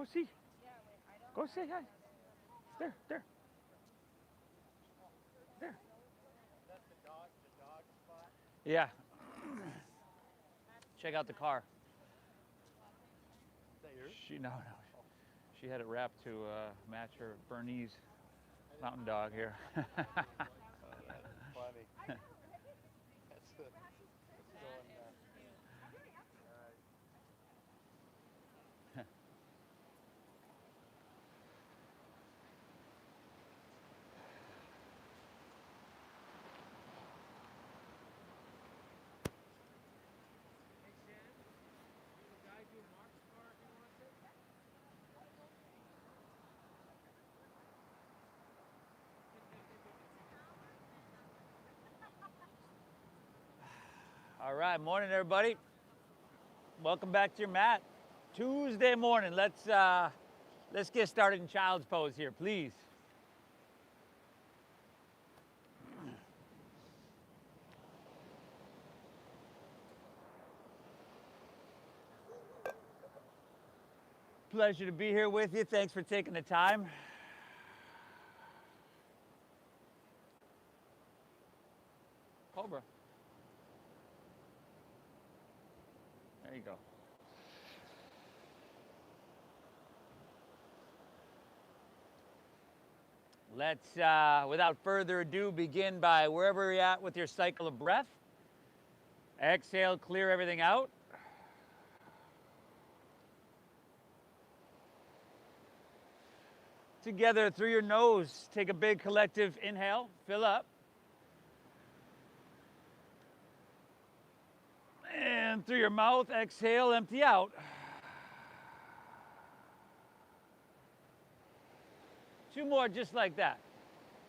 Go see. Go say hi. There. There. That's the dog spot. Yeah. Check out the car. Is that yours? No. She had it wrapped to match her Bernese mountain dog here. Oh, that's funny. That's going. All right, morning everybody. Welcome back to your mat. Tuesday morning. Let's get started in child's pose here, please. Pleasure to be here with you. Thanks for taking the time. Cobra. There you go. Let's, without further ado, begin by wherever you're at with your cycle of breath. Exhale, clear everything out. Together through your nose, take a big collective inhale, fill up. And through your mouth, exhale, empty out. Two more just like that.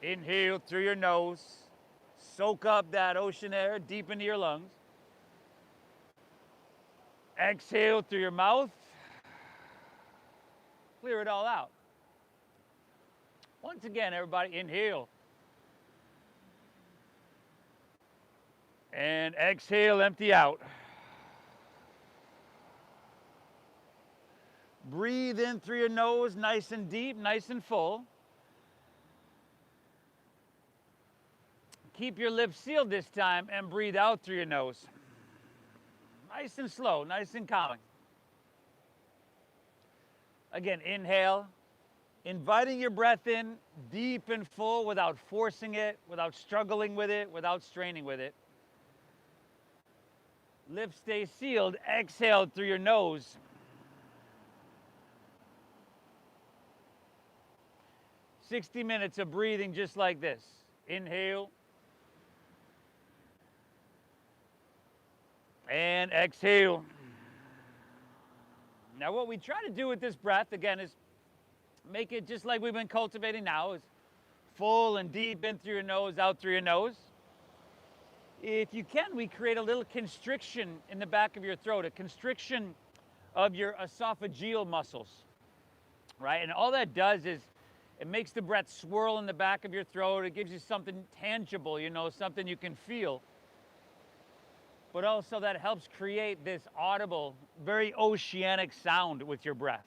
Inhale through your nose. Soak up that ocean air deep into your lungs. Exhale through your mouth. Clear it all out. Once again, everybody, inhale. And exhale, empty out. Breathe in through your nose, nice and deep, nice and full. Keep your lips sealed this time and breathe out through your nose. Nice and slow, nice and calming. Again, inhale, inviting your breath in deep and full without forcing it, without struggling with it, without straining with it. Lips stay sealed. Exhale through your nose. "60 minutes of breathing just like this. Inhale. And exhale. Now what we try to do with this breath, again, is make it just like we've been cultivating now, is full and deep in through your nose, out through your nose. If you can, we create a little constriction in the back of your throat, a constriction of your esophageal muscles, right? And all that does is it makes the breath swirl in the back of your throat. It gives you something tangible, you know, something you can feel. But also that helps create this audible, very oceanic sound with your breath.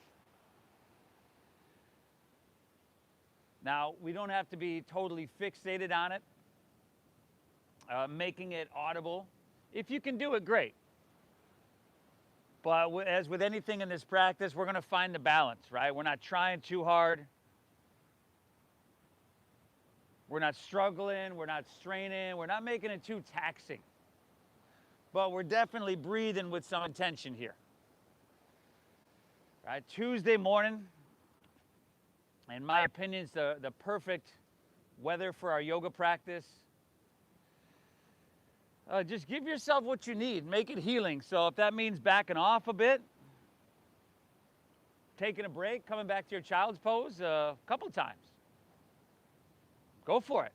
Now, we don't have to be totally fixated on it, making it audible. If you can do it, great. But as with anything in this practice, we're going to find the balance, right? We're not trying too hard. We're not struggling. We're not straining. We're not making it too taxing. But we're definitely breathing with some intention here. Right? Tuesday morning, in my opinion, is the perfect weather for our yoga practice. Just give yourself what you need. Make it healing. So if that means backing off a bit, taking a break, coming back to your child's pose a couple times, go for it.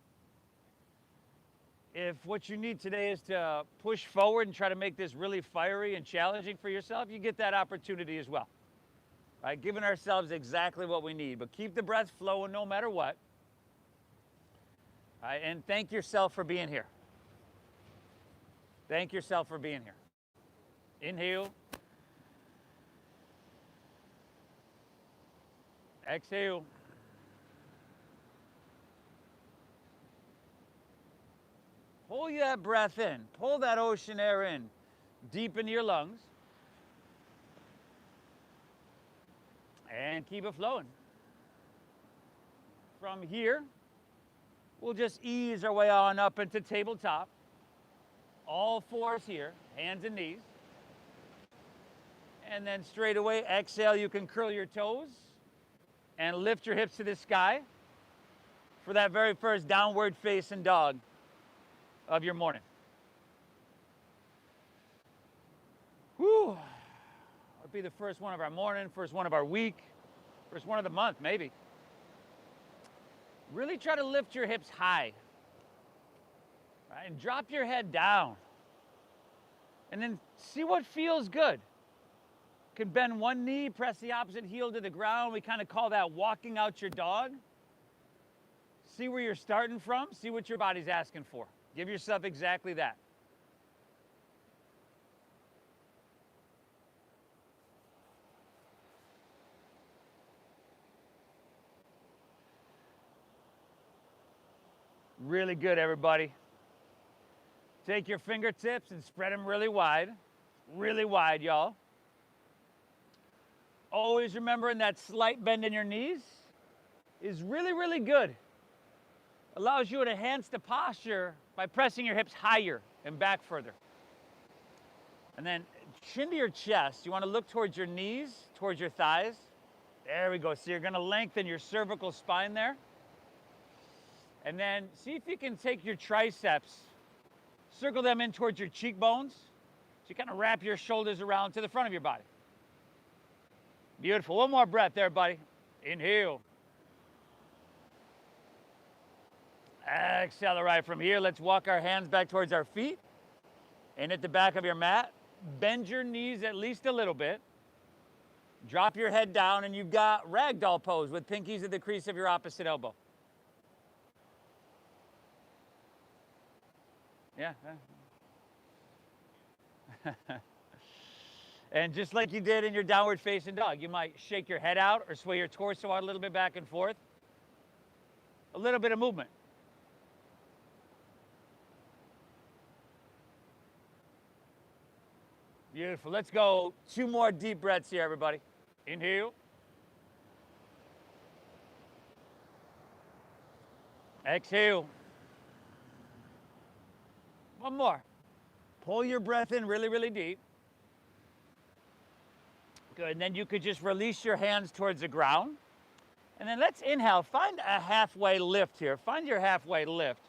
If what you need today is to push forward and try to make this really fiery and challenging for yourself, you get that opportunity as well. Right? Giving ourselves exactly what we need, but keep the breath flowing no matter what. Right? And thank yourself for being here. Thank yourself for being here. Inhale. Exhale. Pull that breath in. Pull that ocean air in deep into your lungs. And keep it flowing. From here, we'll just ease our way on up into tabletop. All fours here, hands and knees. And then straight away, exhale, you can curl your toes and lift your hips to the sky for that very first downward facing dog of your morning. Whew. It'll be the first one of our morning, first one of our week, first one of the month, maybe. Really try to lift your hips high, right? And drop your head down. And then see what feels good. You can bend one knee, press the opposite heel to the ground. We kind of call that walking out your dog. See where you're starting from. See what your body's asking for. Give yourself exactly that. Really good, everybody. Take your fingertips and spread them really wide, y'all. Always remembering that slight bend in your knees is really, really good. Allows you to enhance the posture by pressing your hips higher and back further. And then chin to your chest. You want to look towards your knees, towards your thighs. There we go. So you're going to lengthen your cervical spine there. And then see if you can take your triceps, circle them in towards your cheekbones. So you kind of wrap your shoulders around to the front of your body. Beautiful. One more breath there, buddy. Inhale. Exhale. All right, from here, let's walk our hands back towards our feet and at the back of your mat. Bend your knees at least a little bit. Drop your head down, and you've got ragdoll pose with pinkies at the crease of your opposite elbow. Yeah. And just like you did in your downward facing dog, you might shake your head out or sway your torso out a little bit back and forth. A little bit of movement. Beautiful. Let's go 2 more deep breaths here, everybody. Inhale. Exhale. One more. Pull your breath in really, really deep. Good. And then you could just release your hands towards the ground. And then let's inhale. Find a halfway lift here. Find your halfway lift.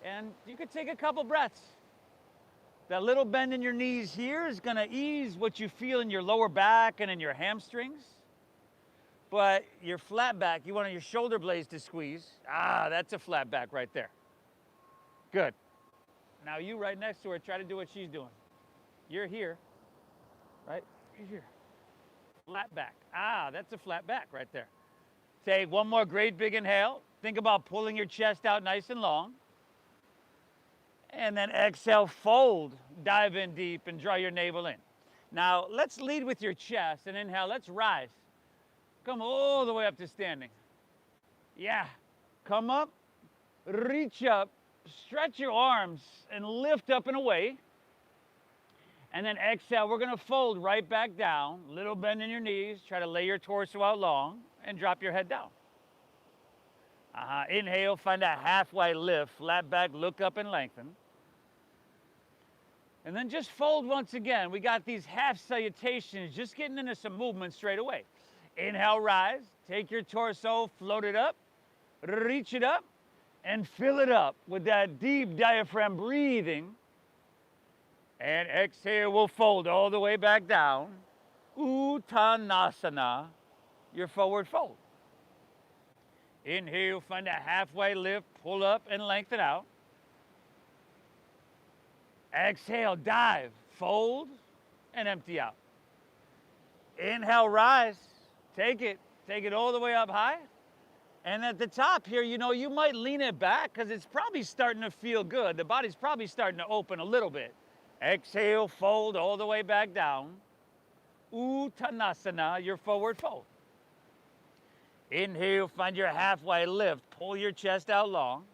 And you could take a couple breaths. That little bend in your knees here is going to ease what you feel in your lower back and in your hamstrings. But your flat back, you want your shoulder blades to squeeze. Ah, that's a flat back right there. Good. Now you right next to her, try to do what she's doing. You're here, right? You're here. Flat back. Ah, that's a flat back right there. Take one more great big inhale. Think about pulling your chest out nice and long. And then exhale, fold, dive in deep and draw your navel in. Now let's lead with your chest and inhale, let's rise. Come all the way up to standing. Yeah, come up, reach up, stretch your arms and lift up and away. And then exhale, we're gonna fold right back down, little bend in your knees, try to lay your torso out long and drop your head down. Inhale, find a halfway lift, flat back, look up and lengthen. And then just fold once again. We got these half salutations, just getting into some movement straight away. Inhale, rise, take your torso, float it up, reach it up, and fill it up with that deep diaphragm breathing. And exhale, we'll fold all the way back down. Uttanasana, your forward fold. Inhale, find a halfway lift, pull up and lengthen out. Exhale, dive, fold, and empty out. Inhale, rise, take it all the way up high. And at the top here, you might lean it back because it's probably starting to feel good. The body's probably starting to open a little bit. Exhale, fold all the way back down. Uttanasana, your forward fold. Inhale, find your halfway lift. Pull your chest out long.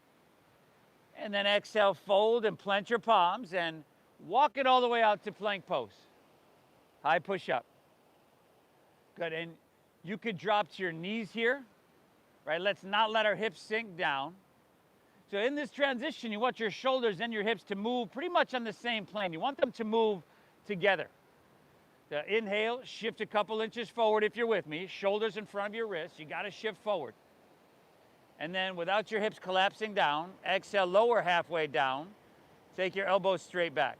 And then exhale, fold and plant your palms and walk it all the way out to plank pose. High push up. Good, and you could drop to your knees here, right? Let's not let our hips sink down. So in this transition, you want your shoulders and your hips to move pretty much on the same plane. You want them to move together. So inhale, shift a couple inches forward if you're with me. Shoulders in front of your wrists. You got to shift forward. And then without your hips collapsing down, exhale, lower halfway down. Take your elbows straight back.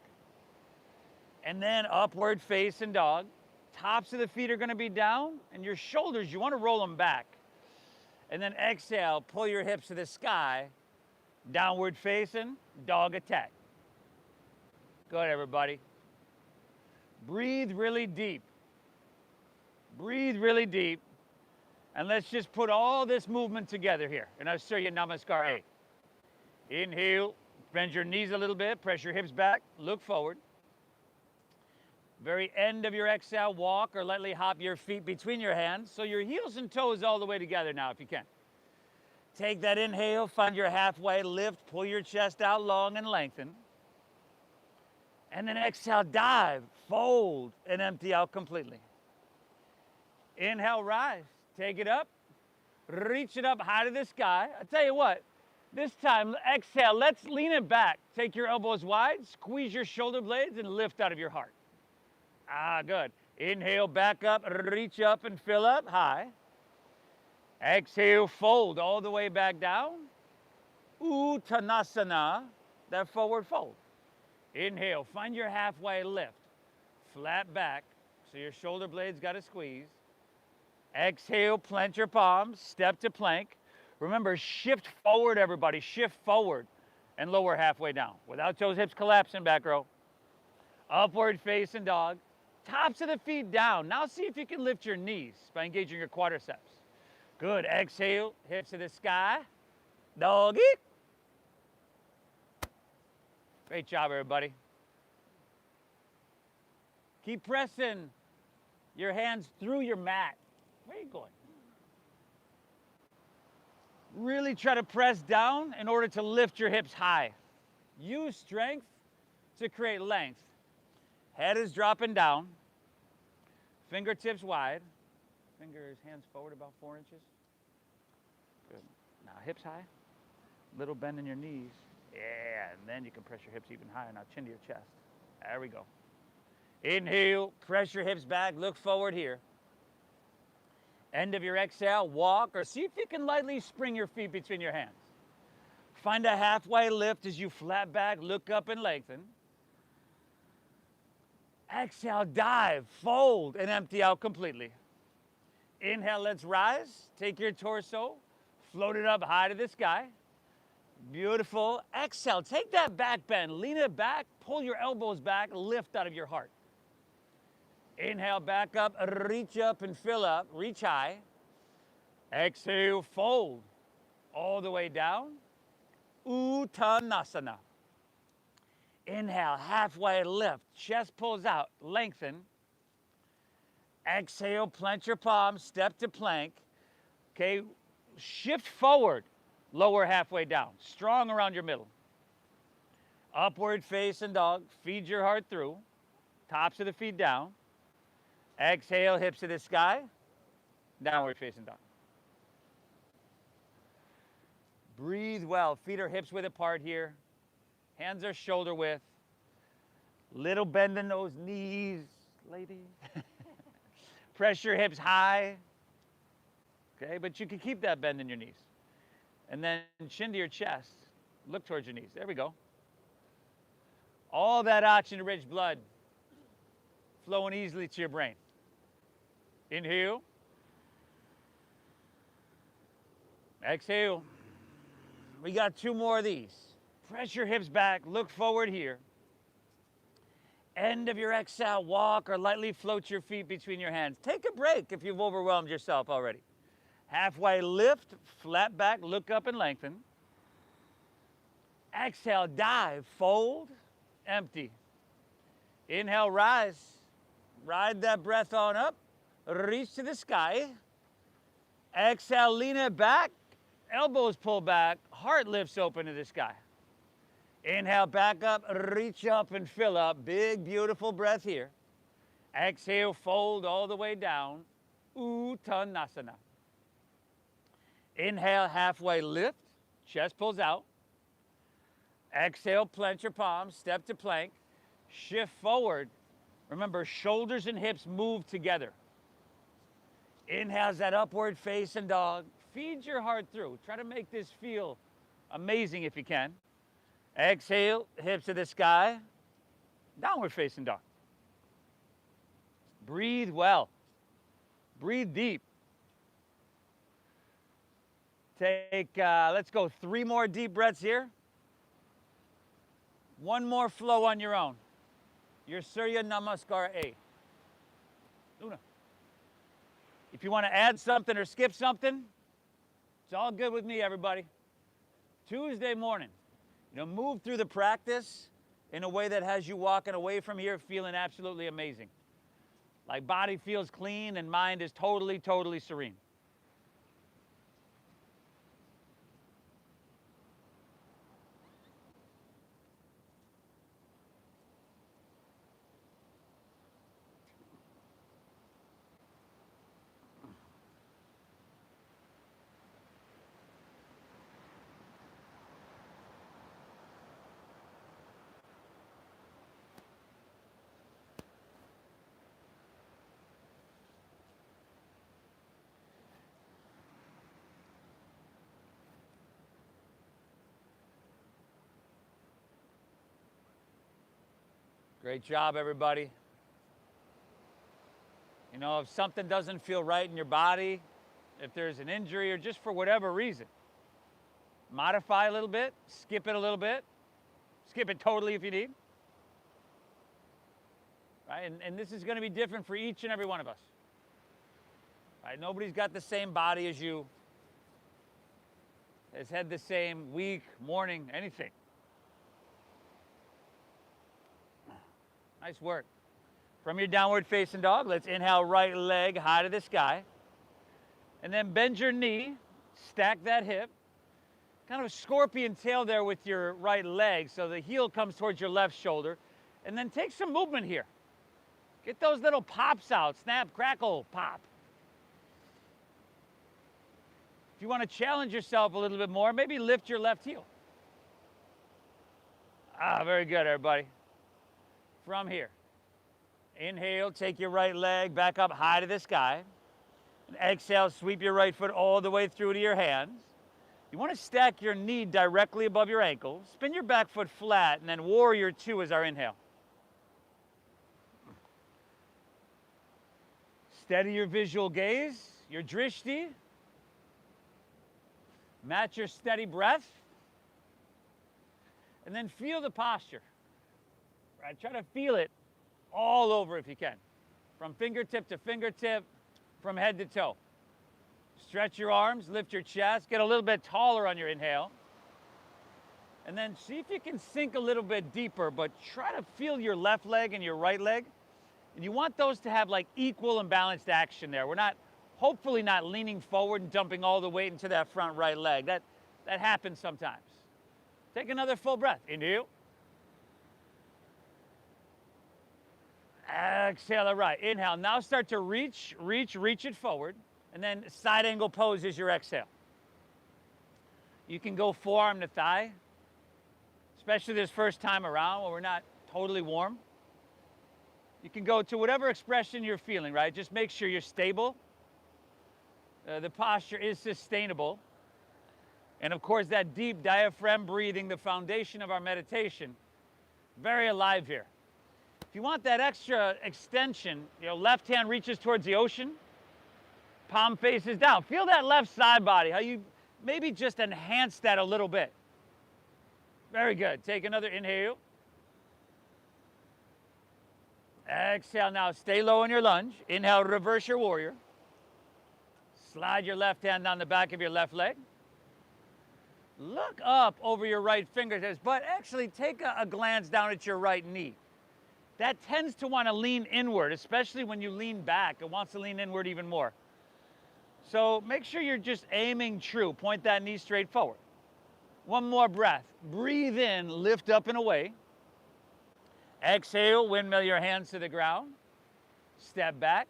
And then upward facing dog. Tops of the feet are going to be down, and your shoulders, you want to roll them back. And then exhale, pull your hips to the sky. Downward facing, dog attack. Good, everybody. Breathe really deep. Breathe really deep. And let's just put all this movement together here. And I'll show you Namaskar A. Inhale, bend your knees a little bit, press your hips back, look forward. Very end of your exhale, walk or lightly hop your feet between your hands. So your heels and toes all the way together now if you can. Take that inhale, find your halfway lift, pull your chest out long and lengthen. And then exhale, dive, fold, and empty out completely. Inhale, rise, take it up, reach it up high to the sky. I tell you what, this time, exhale, let's lean it back. Take your elbows wide, squeeze your shoulder blades, and lift out of your heart. Ah, good. Inhale, back up, reach up and fill up high. Exhale, fold all the way back down. Uttanasana, that forward fold. Inhale, find your halfway lift. Flat back, so your shoulder blades got to squeeze. Exhale, plant your palms, step to plank. Remember, shift forward, everybody. Shift forward and lower halfway down. Without those hips collapsing, back row. Upward facing dog. Tops of the feet down. Now see if you can lift your knees by engaging your quadriceps. Good. Exhale, hips to the sky. Doggy. Great job, everybody. Keep pressing your hands through your mat. Where are you going? Really try to press down in order to lift your hips high. Use strength to create length. Head is dropping down. Fingertips wide. Fingers, hands forward about 4 inches. Good. Now hips high. Little bend in your knees. Yeah, and then you can press your hips even higher. Now chin to your chest. There we go. Inhale, press your hips back. Look forward here. End of your exhale, walk or see if you can lightly spring your feet between your hands. Find a halfway lift as you flat back, look up and lengthen. Exhale, dive, fold, and empty out completely. Inhale, let's rise. Take your torso, float it up high to the sky. Beautiful. Exhale, take that back bend, lean it back, pull your elbows back, lift out of your heart. Inhale, back up, reach up and fill up, reach high. Exhale, fold all the way down. Uttanasana. Inhale, halfway lift, chest pulls out, lengthen. Exhale, plant your palms, step to plank. Okay, shift forward, lower halfway down, strong around your middle. Upward facing dog, feed your heart through, tops of the feet down. Exhale, hips to the sky, downward facing dog. Breathe well, feet are hips width apart here. Hands are shoulder width. Little bend in those knees, ladies. Press your hips high. Okay, but you can keep that bend in your knees. And then chin to your chest. Look towards your knees. There we go. All that oxygen-rich blood flowing easily to your brain. Inhale. Exhale. We got 2 more of these. Press your hips back, look forward here. End of your exhale, walk or lightly float your feet between your hands. Take a break if you've overwhelmed yourself already. Halfway lift, flat back, look up and lengthen. Exhale, dive, fold, empty. Inhale, rise. Ride that breath on up. Reach to the sky. Exhale, lean it back, elbows pull back, heart lifts open to the sky. Inhale, back up, reach up and fill up. Big, beautiful breath here. Exhale, fold all the way down. Uttanasana. Inhale, halfway lift, chest pulls out. Exhale, plant your palms, step to plank, shift forward. Remember, shoulders and hips move together. Inhale's that upward facing dog. Feed your heart through. Try to make this feel amazing if you can. Exhale, hips to the sky, downward facing dog. Breathe well. Breathe deep. Take, let's go 3 more deep breaths here. 1 more flow on your own. Your Surya Namaskar A. Luna. If you want to add something or skip something, it's all good with me, everybody. Tuesday morning, move through the practice in a way that has you walking away from here feeling absolutely amazing. Like body feels clean and mind is totally, totally serene. Great job, everybody. If something doesn't feel right in your body, if there's an injury or just for whatever reason, modify a little bit, skip it a little bit, skip it totally if you need. Right? And this is going to be different for each and every one of us. Right? Nobody's got the same body as you, has had the same week, morning, anything. Nice work. From your downward facing dog, let's inhale right leg high to the sky. And then bend your knee, stack that hip. Kind of a scorpion tail there with your right leg so the heel comes towards your left shoulder. And then take some movement here. Get those little pops out. Snap, crackle, pop. If you want to challenge yourself a little bit more, maybe lift your left heel. Very good, everybody. From here, inhale, take your right leg back up high to the sky. And exhale, sweep your right foot all the way through to your hands. You want to stack your knee directly above your ankle. Spin your back foot flat, and then warrior 2 is our inhale. Steady your visual gaze, your drishti. Match your steady breath. And then feel the posture. Right, try to feel it all over if you can. From fingertip to fingertip, from head to toe. Stretch your arms, lift your chest, get a little bit taller on your inhale. And then see if you can sink a little bit deeper, but try to feel your left leg and your right leg. And you want those to have like equal and balanced action there. We're not, hopefully not leaning forward and dumping all the weight into that front right leg. That happens sometimes. Take another full breath. Inhale. Exhale, all right. Inhale. Now start to reach it forward. And then side angle pose is your exhale. You can go forearm to thigh, especially this first time around when we're not totally warm. You can go to whatever expression you're feeling, right? Just make sure you're stable. The posture is sustainable. And of course, that deep diaphragm breathing, the foundation of our meditation, very alive here. If you want that extra extension, left hand reaches towards the ocean, palm faces down. Feel that left side body, how you maybe just enhance that a little bit. Very good. Take another inhale. Exhale now. Stay low in your lunge. Inhale, reverse your warrior. Slide your left hand down the back of your left leg. Look up over your right fingertips, but actually take a glance down at your right knee. That tends to want to lean inward, especially when you lean back. It wants to lean inward even more. So make sure you're just aiming true. Point that knee straight forward. One more breath. Breathe in, lift up and away. Exhale, windmill your hands to the ground. Step back.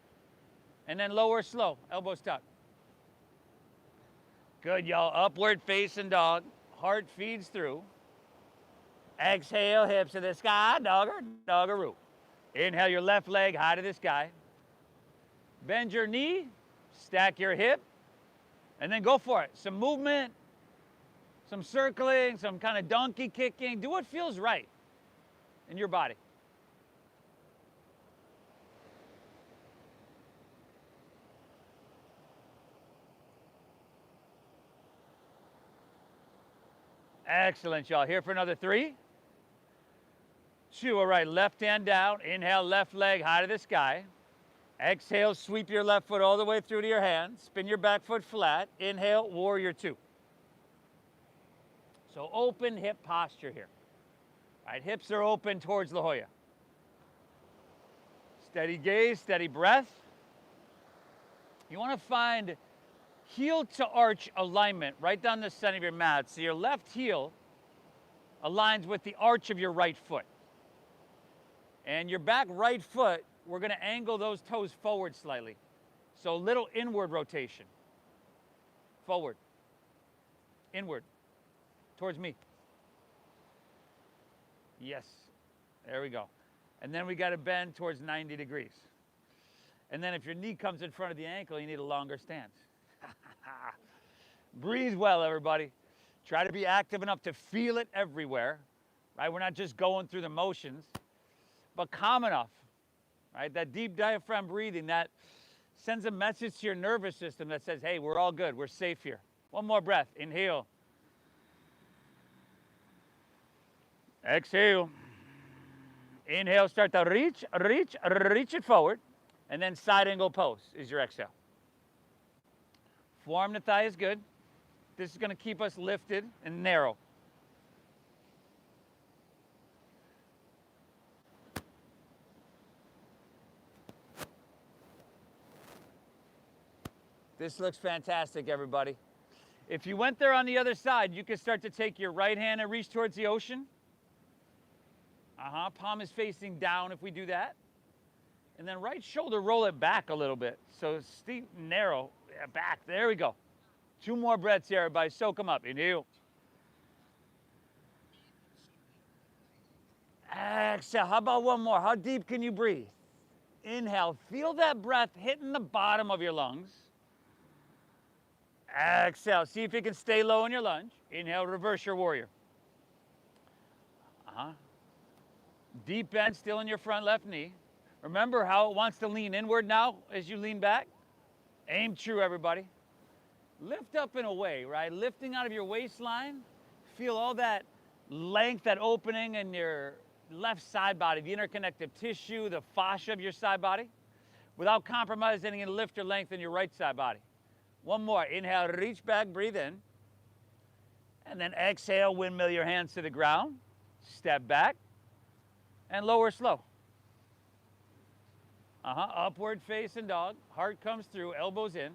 And then lower slow, elbows tucked. Good, y'all. Upward facing dog. Heart feeds through. Exhale, hips to the sky, doggeroo. Inhale your left leg high to the sky. Bend your knee, stack your hip, and then go for it. Some movement, some circling, some kind of donkey kicking. Do what feels right in your body. Excellent, y'all. Here for another 3, 2. All right, left hand down. Inhale, left leg high to the sky. Exhale, sweep your left foot all the way through to your hand. Spin your back foot flat. Inhale, warrior 2. So open hip posture here. All right, hips are open towards La Jolla. Steady gaze, steady breath. You want to find heel to arch alignment right down the center of your mat. So your left heel aligns with the arch of your right foot. And your back right foot, we're going to angle those toes forward slightly. So a little inward rotation. Forward. Inward. Towards me. Yes. There we go. And then we got to bend towards 90 degrees. And then if your knee comes in front of the ankle, you need a longer stance. Breathe well, everybody. Try to be active enough to feel it everywhere, right? We're not just going through the motions, but calm enough, right? That deep diaphragm breathing, that sends a message to your nervous system that says, hey, we're all good. We're safe here. One more breath. Inhale. Exhale. Inhale, start to reach it forward. And then side angle pose is your exhale. Forearm to thigh is good. This is going to keep us lifted and narrow. This looks fantastic, everybody. If you went there on the other side, you can start to take your right hand and reach towards the ocean. Palm is facing down if we do that. And then right shoulder, roll it back a little bit. So steep, narrow, back. There we go. 2 more breaths here, everybody. Soak them up. Inhale. Exhale. How about one more? How deep can you breathe? Inhale. Feel that breath hitting the bottom of your lungs. Exhale. See if you can stay low in your lunge. Inhale. Reverse your warrior. Deep bend still in your front left knee. Remember how it wants to lean inward now as you lean back? Aim true, everybody. Lift up and away, right? Lifting out of your waistline. Feel all that length, that opening in your left side body, the interconnective tissue, the fascia of your side body, without compromising any lift or length in your right side body. One more. Inhale, reach back, breathe in. And then exhale, windmill your hands to the ground. Step back and lower slow. Upward facing dog. Heart comes through, elbows in.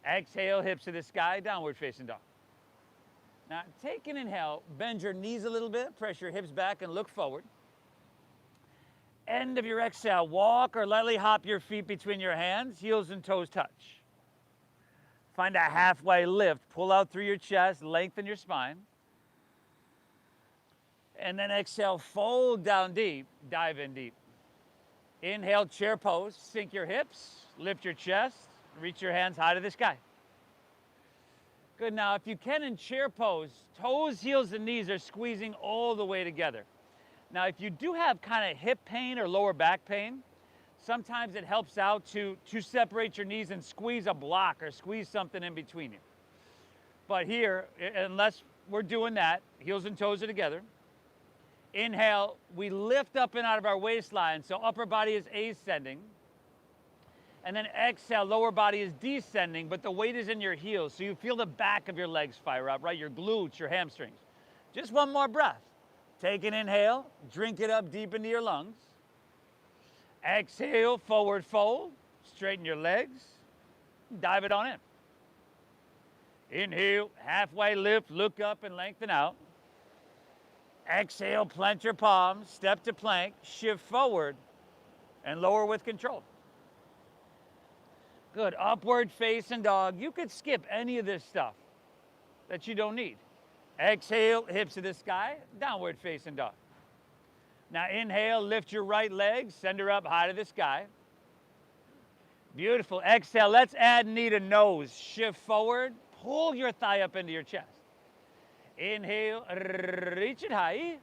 Exhale, hips to the sky, downward facing dog. Now, take an inhale, bend your knees a little bit, press your hips back and look forward. End of your exhale, walk or lightly hop your feet between your hands, heels and toes touch. Find a halfway lift, pull out through your chest, lengthen your spine. And then exhale, fold down deep, dive in deep. Inhale, chair pose, sink your hips, lift your chest, reach your hands high to the sky. Good, now if you can in chair pose, toes, heels, and knees are squeezing all the way together. Now if you do have kind of hip pain or lower back pain, sometimes it helps out to separate your knees and squeeze a block or squeeze something in between you. But here, unless we're doing that, heels and toes are together. Inhale, we lift up and out of our waistline, so upper body is ascending. And then exhale, lower body is descending, but the weight is in your heels, so you feel the back of your legs fire up, right? Your glutes, your hamstrings. Just one more breath. Take an inhale, drink it up deep into your lungs. Exhale, forward fold, straighten your legs. Dive it on in. Inhale, halfway lift, look up and lengthen out. Exhale, plant your palms, step to plank, shift forward, and lower with control. Good, upward facing dog. You could skip any of this stuff that you don't need. Exhale, hips to the sky, downward facing dog. Now inhale, lift your right leg, send her up high to the sky. Beautiful, exhale, let's add knee to nose. Shift forward, pull your thigh up into your chest. Inhale, reach it high.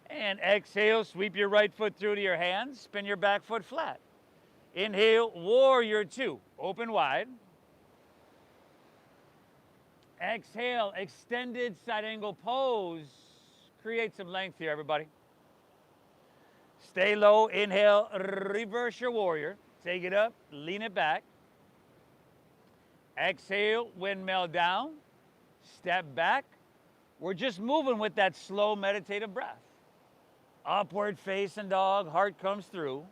And exhale, sweep your right foot through to your hands, spin your back foot flat. Inhale, warrior two, open wide. Exhale, extended side angle pose. Create some length here, everybody. Stay low, inhale, reverse your warrior. Take it up, lean it back. Exhale, windmill down, step back. We're just moving with that slow meditative breath. Upward facing dog, heart comes through.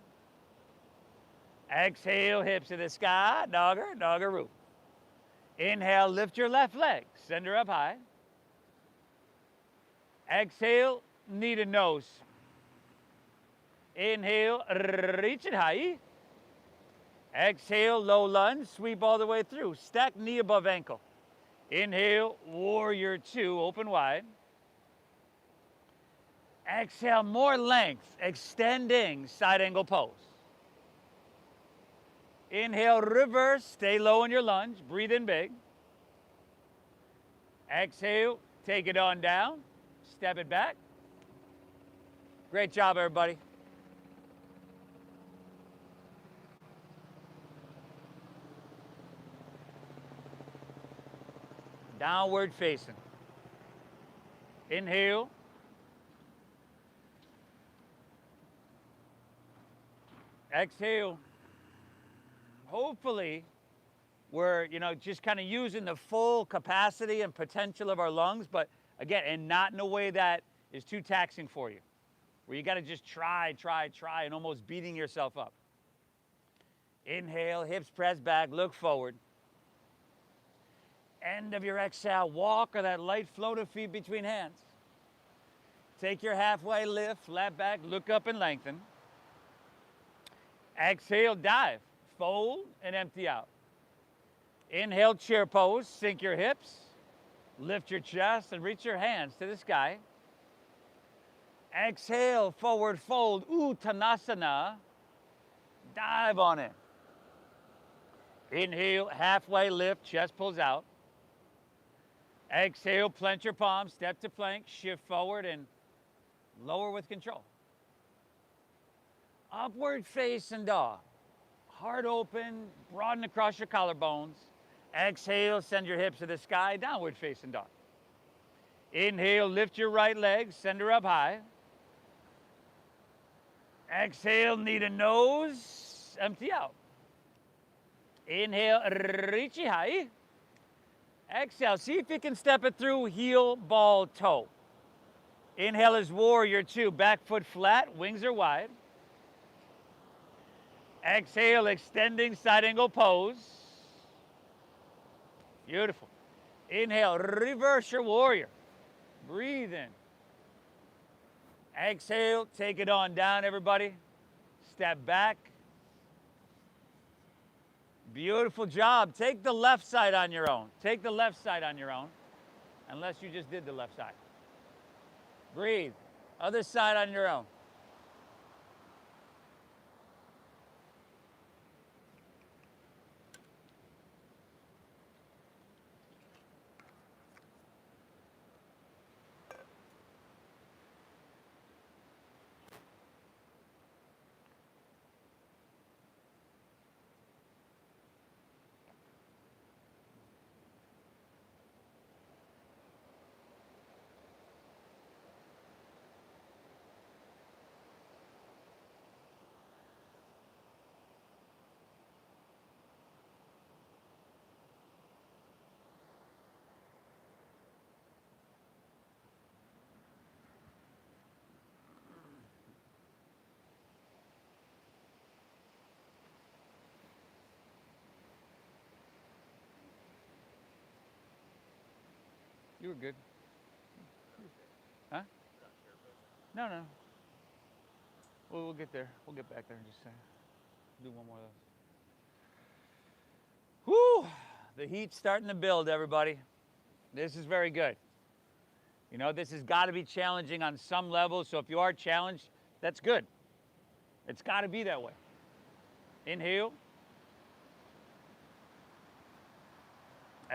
Exhale, hips to the sky, dogger, doggeroo. Inhale, lift your left leg, send her up high. Exhale, knee to nose. Inhale, reach it high. Exhale, low lunge, sweep all the way through. Stack knee above ankle. Inhale, warrior two, open wide. Exhale, more length, extending side angle pose. Inhale, reverse, stay low in your lunge, breathe in big. Exhale, take it on down, step it back. Great job, everybody. Downward facing. Inhale. Exhale. Hopefully, we're, just kind of using the full capacity and potential of our lungs, but again, and not in a way that is too taxing for you, where you got to just try, and almost beating yourself up. Inhale, hips press back, look forward. End of your exhale, walk or that light float of feet between hands. Take your halfway lift, flat back, look up and lengthen. Exhale, dive, fold and empty out. Inhale, chair pose, sink your hips, lift your chest and reach your hands to the sky. Exhale, forward fold, Uttanasana, dive on in. Inhale, halfway lift, chest pulls out. Exhale, plant your palms, step to plank, shift forward and lower with control. Upward facing dog. Heart open, broaden across your collarbones. Exhale, send your hips to the sky, downward facing dog. Inhale, lift your right leg, send her up high. Exhale, knee to nose, empty out. Inhale, reach it high. Exhale, see if you can step it through heel, ball, toe. Inhale is warrior two, back foot flat, wings are wide. Exhale, extending side angle pose. Beautiful. Inhale, reverse your warrior. Breathe in. Exhale, take it on down, everybody. Step back. Beautiful job. Take the left side on your own. Take the left side on your own, unless you just did the left side. Breathe. Other side on your own. You were good. Huh? No, no. We'll get there. We'll get back there in just a second. Do one more of those. Whew! The heat's starting to build, everybody. This is very good. You know, this has got to be challenging on some level, so if you are challenged, that's good. It's got to be that way. Inhale.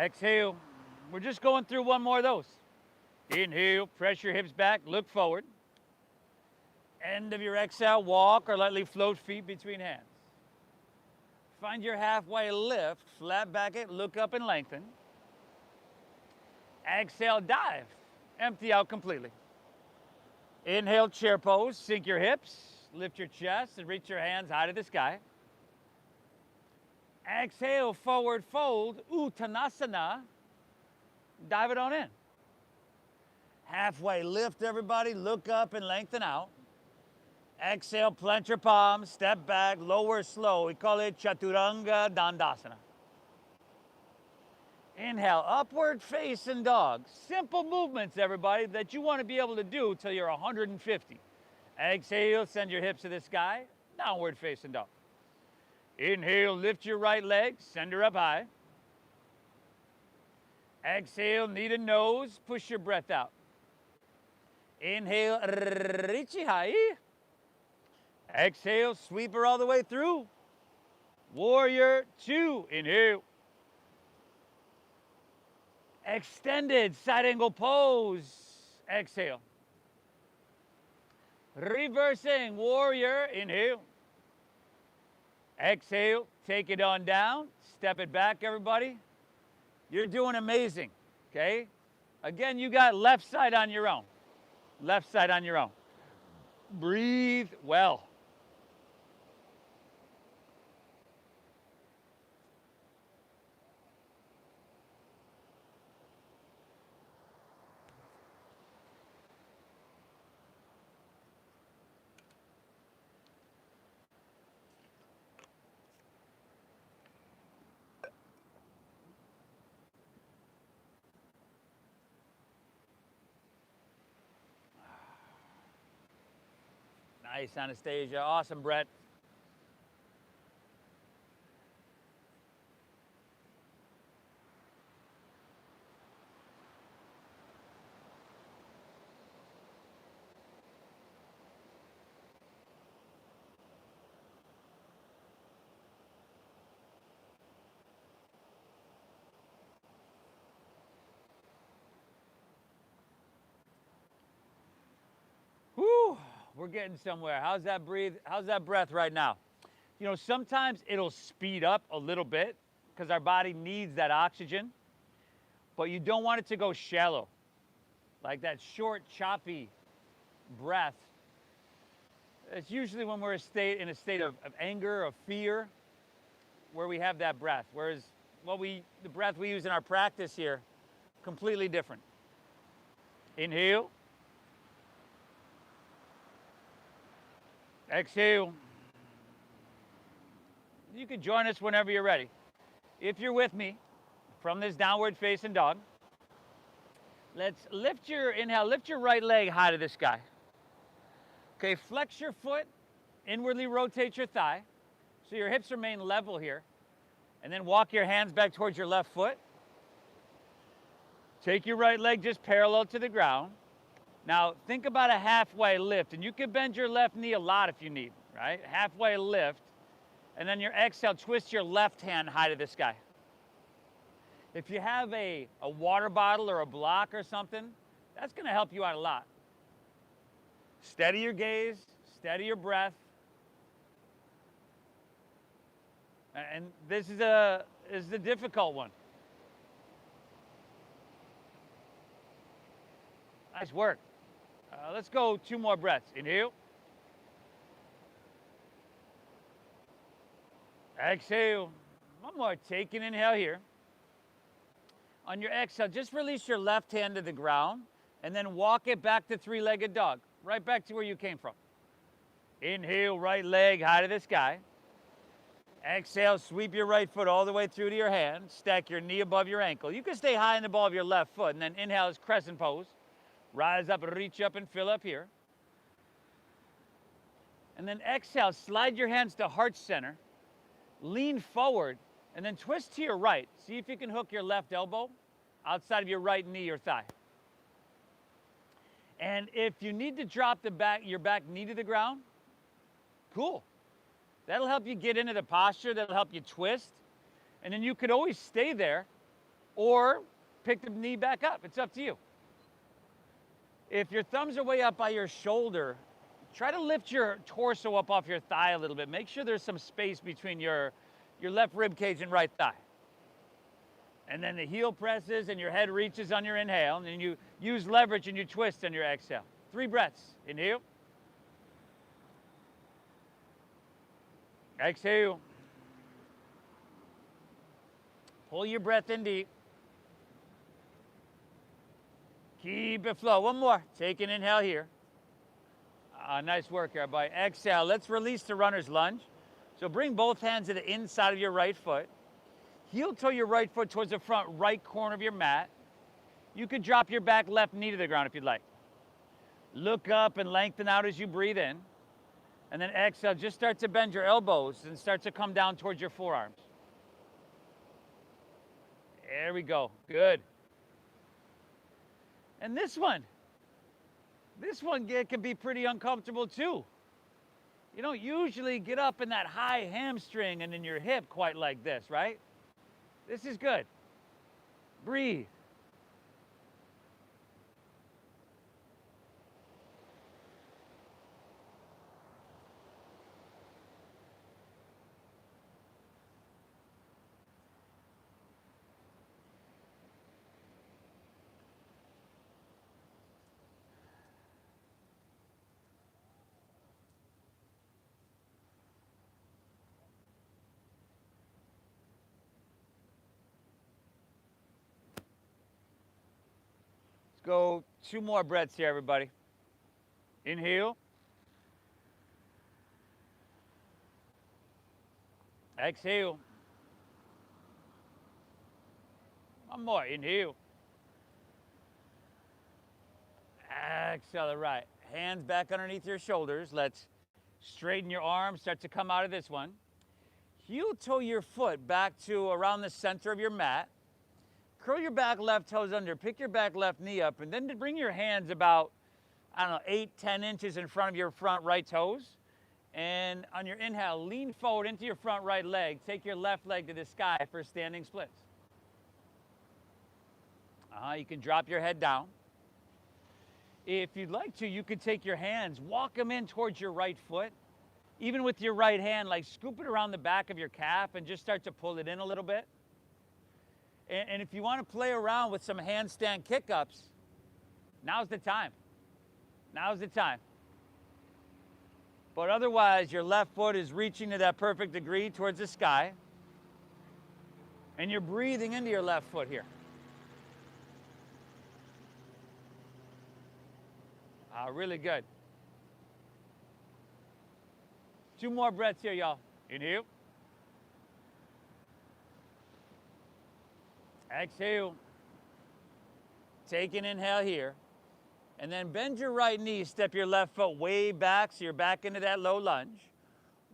Exhale. We're just going through one more of those. Inhale, press your hips back, look forward. End of your exhale, walk or lightly float feet between hands. Find your halfway lift, flat back it, look up and lengthen. Exhale, dive, empty out completely. Inhale, chair pose, sink your hips, lift your chest and reach your hands high to the sky. Exhale, forward fold, Uttanasana, dive it on in. Halfway lift, everybody, look up and lengthen out. Exhale, plant your palms, step back, lower slow. We call it Chaturanga Dandasana. Inhale, upward facing dog. Simple movements, everybody, that you want to be able to do till you're 150. Exhale, send your hips to the sky, downward facing dog. Inhale, lift your right leg, send her up high. Exhale, knee to nose, push your breath out. Inhale, reach high. Exhale, sweep her all the way through. Warrior 2, inhale. Extended side angle pose, exhale. Reversing warrior, inhale. Exhale, take it on down, step it back, everybody. You're doing amazing, okay? Again, you got left side on your own. Left side on your own. Breathe well. Nice, Anastasia. Awesome, Brett. Whew, we're getting somewhere. How's that breathe? How's that breath right now? You know, sometimes it'll speed up a little bit because our body needs that oxygen, but you don't want it to go shallow. Like that short, choppy breath. It's usually when we're in a state of anger, of fear, where we have that breath. Whereas the breath we use in our practice here, completely different. Inhale. Exhale. You can join us whenever you're ready. If you're with me from this downward facing dog, let's lift your right leg high to the sky. Okay, flex your foot, inwardly rotate your thigh, so your hips remain level here. And then walk your hands back towards your left foot. Take your right leg just parallel to the ground. Now, think about a halfway lift, and you can bend your left knee a lot if you need, right? Halfway lift, and then your exhale, twist your left hand high to the sky. If you have a water bottle or a block or something, that's gonna help you out a lot. Steady your gaze, steady your breath. And this is the difficult one. Nice work. Let's go 2 more breaths. Inhale. Exhale. One more. Take an inhale here. On your exhale, just release your left hand to the ground and then walk it back to 3-legged dog, right back to where you came from. Inhale, right leg high to the sky. Exhale, sweep your right foot all the way through to your hand. Stack your knee above your ankle. You can stay high in the ball of your left foot, and then inhale is Crescent Pose. Rise up, reach up, and fill up here. And then exhale, slide your hands to heart center. Lean forward, and then twist to your right. See if you can hook your left elbow outside of your right knee or thigh. And if you need to drop your back knee to the ground, cool. That'll help you get into the posture. That'll help you twist. And then you could always stay there or pick the knee back up. It's up to you. If your thumbs are way up by your shoulder, try to lift your torso up off your thigh a little bit. Make sure there's some space between your left rib cage and right thigh. And then the heel presses and your head reaches on your inhale. And then you use leverage and you twist on your exhale. 3 breaths. Inhale. Exhale. Pull your breath in deep. Keep it flow. One more. Take an inhale here. Nice work, everybody. Exhale. Let's release the runner's lunge. So bring both hands to the inside of your right foot. Heel toe your right foot towards the front right corner of your mat. You could drop your back left knee to the ground if you'd like. Look up and lengthen out as you breathe in. And then exhale, just start to bend your elbows and start to come down towards your forearms. There we go. Good. And this one can be pretty uncomfortable too. You don't usually get up in that high hamstring and in your hip quite like this, right? This is good. Breathe. Go 2 more breaths here, everybody. Inhale. Exhale. One more. Inhale. Exhale. Right. Hands back underneath your shoulders. Let's straighten your arms. Start to come out of this one. Heel toe your foot back to around the center of your mat. Curl your back left toes under, pick your back left knee up, and then to bring your hands about, 8-10 inches in front of your front right toes. And on your inhale, lean forward into your front right leg. Take your left leg to the sky for standing splits. You can drop your head down. If you'd like to, you could take your hands, walk them in towards your right foot. Even with your right hand, like scoop it around the back of your calf and just start to pull it in a little bit. And if you want to play around with some handstand kick-ups, now's the time. Now's the time. But otherwise, your left foot is reaching to that perfect degree towards the sky. And you're breathing into your left foot here. Really good. 2 more breaths here, y'all. Inhale. Exhale. Take an inhale here. And then bend your right knee, step your left foot way back so you're back into that low lunge.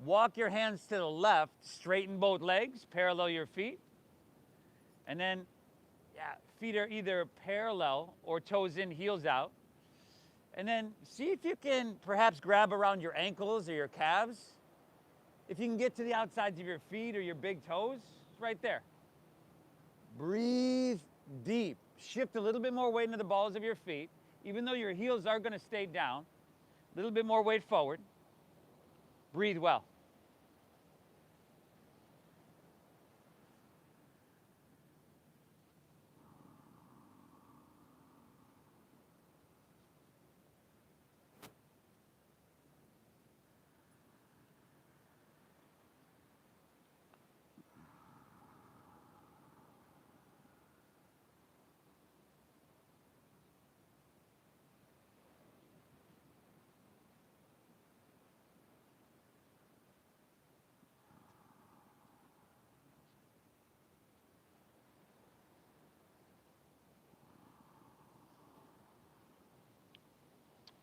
Walk your hands to the left, straighten both legs, parallel your feet. And then, feet are either parallel or toes in, heels out. And then see if you can perhaps grab around your ankles or your calves. If you can get to the outsides of your feet or your big toes, it's right there. Breathe deep. Shift a little bit more weight into the balls of your feet. Even though your heels are going to stay down, a little bit more weight forward. Breathe well.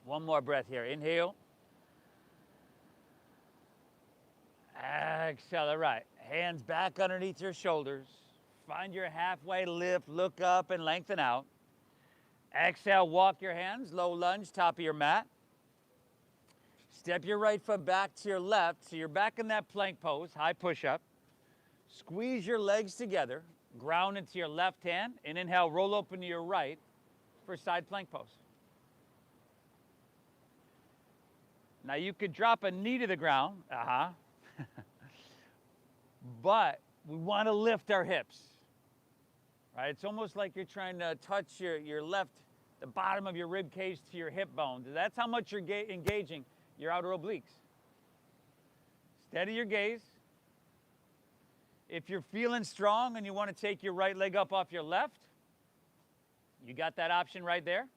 One more breath here. Inhale. Exhale. All right. Hands back underneath your shoulders. Find your halfway lift. Look up and lengthen out. Exhale. Walk your hands. Low lunge, top of your mat. Step your right foot back to your left. So you're back in that plank pose. High push-up. Squeeze your legs together. Ground into your left hand. And inhale. Roll open to your right for side plank pose. Now you could drop a knee to the ground, but we want to lift our hips, right? It's almost like you're trying to touch your left, the bottom of your rib cage to your hip bones. That's how much you're engaging your outer obliques. Steady your gaze. If you're feeling strong and you want to take your right leg up off your left, you got that option right there.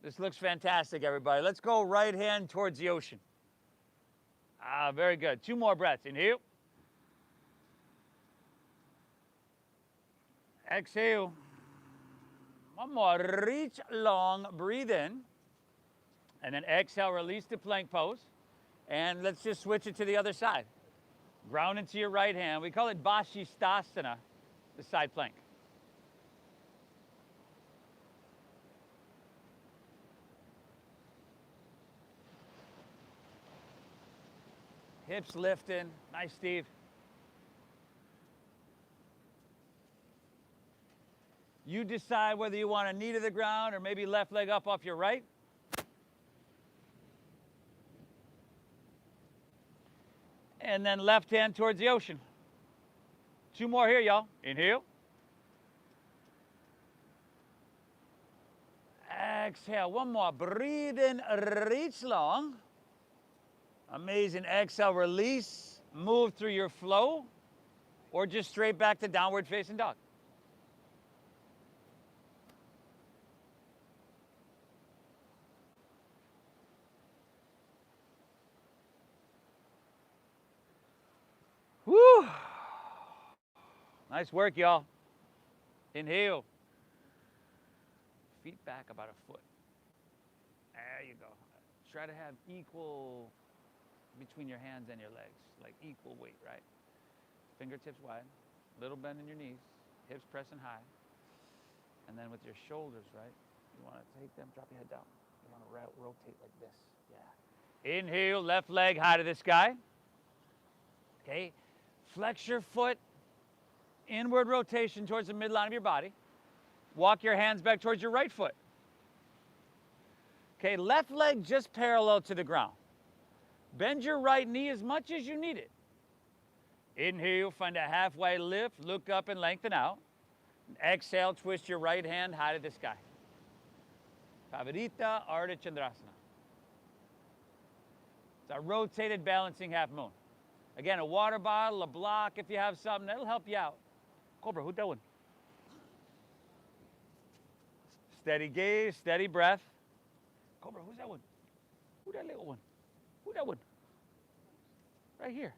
This looks fantastic, everybody. Let's go right hand towards the ocean. Very good. 2 more breaths. Inhale. Exhale. One more. Reach long. Breathe in. And then exhale. Release to plank pose. And let's just switch it to the other side. Ground into your right hand. We call it Vashisthasana, the side plank. Hips lifting. Nice, Steve. You decide whether you want a knee to the ground or maybe left leg up off your right. And then left hand towards the ocean. 2 more here, y'all. Inhale. Exhale. 1 more. Breathe in. Reach long. Amazing. Exhale, release, move through your flow, or just straight back to downward facing dog. Woo! Nice work, y'all. Inhale. Feet back about a foot. There you go. Try to have equal between your hands and your legs, like equal weight, right? Fingertips wide, little bend in your knees, hips pressing high. And then with your shoulders, right? You want to take them, drop your head down. You want to rotate like this. Yeah. Inhale, left leg high to the sky. Okay. Flex your foot, inward rotation towards the midline of your body. Walk your hands back towards your right foot. Okay, left leg just parallel to the ground. Bend your right knee as much as you need it. Inhale, find a halfway lift, look up and lengthen out. Exhale, twist your right hand high to the sky. Pavarita Anjanayasana. It's a rotated balancing half moon. Again, a water bottle, a block, if you have something, that'll help you out. Cobra, who doing? Steady gaze, steady breath. Cobra, who's that one? Who that little one? Who that one? Right here.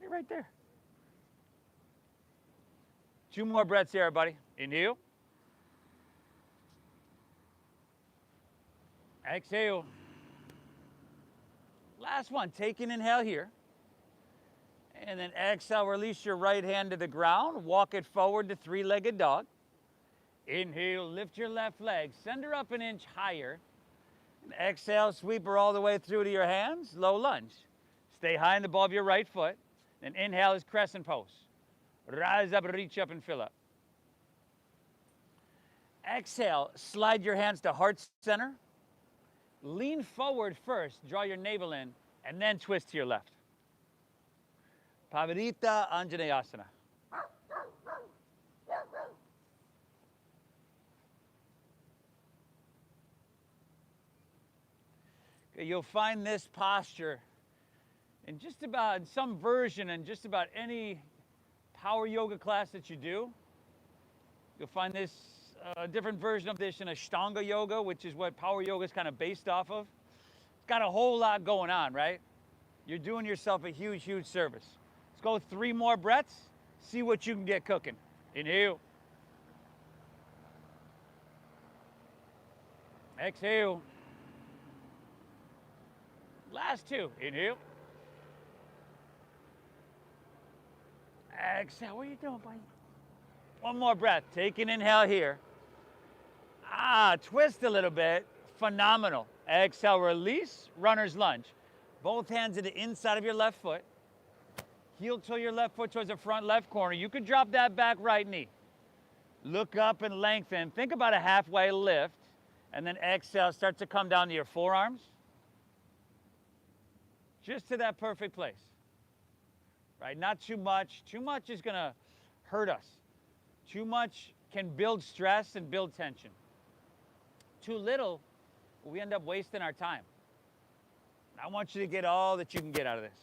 You're right there. 2 more breaths here, everybody. Inhale. Exhale. Last one. Take an inhale here. And then exhale, release your right hand to the ground. Walk it forward to 3-legged dog. Inhale, lift your left leg. Send her up an inch higher. And exhale, sweep her all the way through to your hands. Low lunge. Stay high in the ball of your right foot. And inhale is Crescent Pose. Rise up, reach up, and fill up. Exhale, slide your hands to heart center. Lean forward first, draw your navel in, and then twist to your left. Pavarita Anjanayasana. Okay, you'll find this posture in just about some version in just about any power yoga class that you do. You'll find this different version of this in Ashtanga yoga, which is what power yoga is kind of based off of. It's got a whole lot going on, right? You're doing yourself a huge, huge service. Let's go 3 more breaths. See what you can get cooking. Inhale. Exhale. Last two. Inhale. Exhale. What are you doing, buddy? One more breath. Take an inhale here. Twist a little bit. Phenomenal. Exhale, release, runner's lunge. Both hands to the inside of your left foot. Heel toe your left foot towards the front left corner. You could drop that back right knee. Look up and lengthen. Think about a halfway lift. And then exhale, start to come down to your forearms. Just to that perfect place. Right? Not too much. Too much is going to hurt us. Too much can build stress and build tension. Too little, we end up wasting our time. I want you to get all that you can get out of this.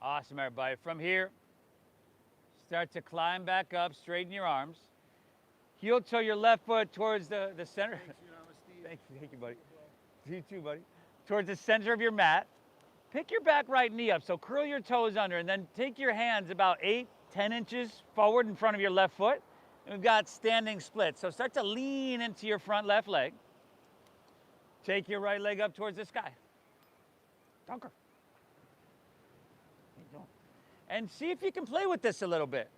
Awesome, everybody. From here, start to climb back up, straighten your arms. Heel toe your left foot towards the center. Thank you, buddy. You too, buddy. Towards the center of your mat. Pick your back right knee up, so curl your toes under, and then take your hands about 8-10 inches forward in front of your left foot. And we've got standing split, so start to lean into your front left leg. Take your right leg up towards the sky. Dunker. And see if you can play with this a little bit.